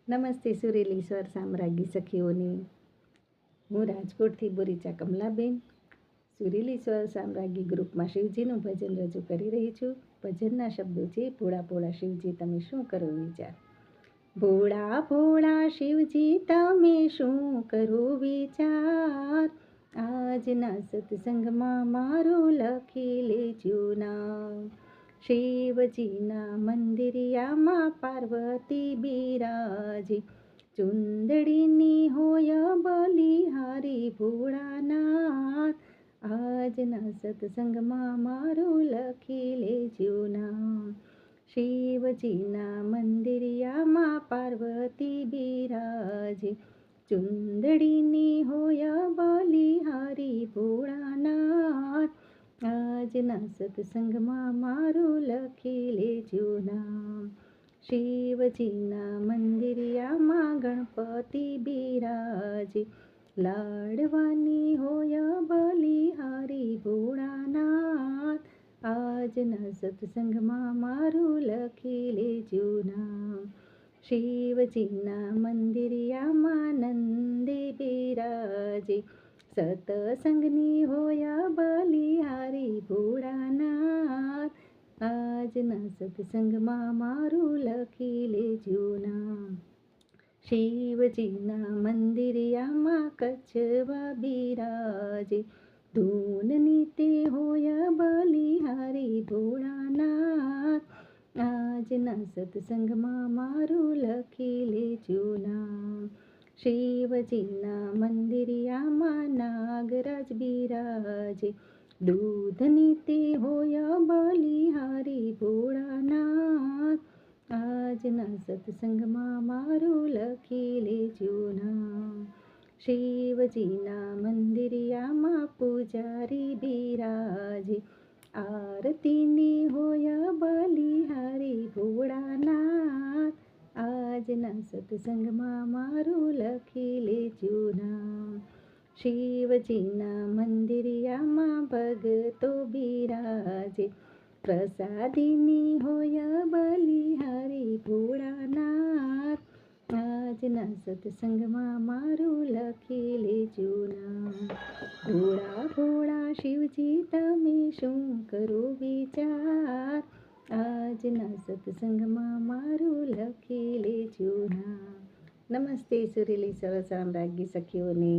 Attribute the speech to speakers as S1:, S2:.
S1: નમસ્તે સુરેલી સ્વર સામ્રાજ્ઞી સખીઓની. હું રાજકોટથી બોરીચા કમલાબેન સુરેલી સ્વર સામ્રાજ્ઞી ગ્રુપમાં શિવજીનું ભજન રજૂ કરી રહી છું. ભજનના શબ્દો છે: ભોળા ભોળા શિવજી તમે શું કરો વિચાર. ભોળા ભોળા શિવજી તમે શું કરો વિચાર, આજના સત્સંગમાં મારું લખી લેજો નામ. શિવજીના મંદિરિયામાં પાર્વતી બિરાજે, ચુંદડીની હોય બલિહારી ભોળાનાથ, આજના સત્સંગમાં મારું લખી લેજો નામ. શિવજીના મંદિરિયામાં પાર્વતી બિરાજે, ચુંદડીની હોય બલિહારી ભોળાનાથ, આજના સત્સંગમાં મારું લખી લેજો નામ. શિવજીના મંદિરિયામાં ગણપતિ બિરાજે, લાડવાની હોય બલિહારી ભોળાનાથ, આજના સત્સંગમાં મારું લખી લેજો નામ. શિવજીના મંદિરિયામાં નંદે બિરાજે, સતસંગની હોય બલિહારી ભોળાનાથ, આજના સત્સંગમાં મારું લખી લેજો નામ. શિવજીના મંદિરિયામાં કચ્છવા બિરાજે, ધૂનની તે હોય બલિહારી ભોળાનાથ, આજના સત્સંગમાં મારું લખી લેજો નામ. શિવજીના મંદિરિયામાં નાગરાજ બિરાજે, દૂધની તે હોય બલિહારી ભોળાનાથ, આજના સત્સંગમાં મારું લખી લેજો નામ. શિવજીના મંદિરિયામાં પૂજારી બિરાજે, આરતીની હોય બલિહારી ભોળાનાથ, આજના સત્સંગમાં મારું લખી લેજો નામ. શિવજીના મંદિરિયામાં ભગતો બિરાજે, પ્રસાદીની હોય બલિહારી ભોળાનાથ, આજના સત્સંગમાં મારું લખી લેજો નામ. ભોળા ભોળા શિવજી તમે શું કરો વિચાર, આજના સત્સંગમાં મારું લખી લેજો નામ. નમસ્તે સુરેલી સ્વર સામ્રાજ્ઞી સખીઓને.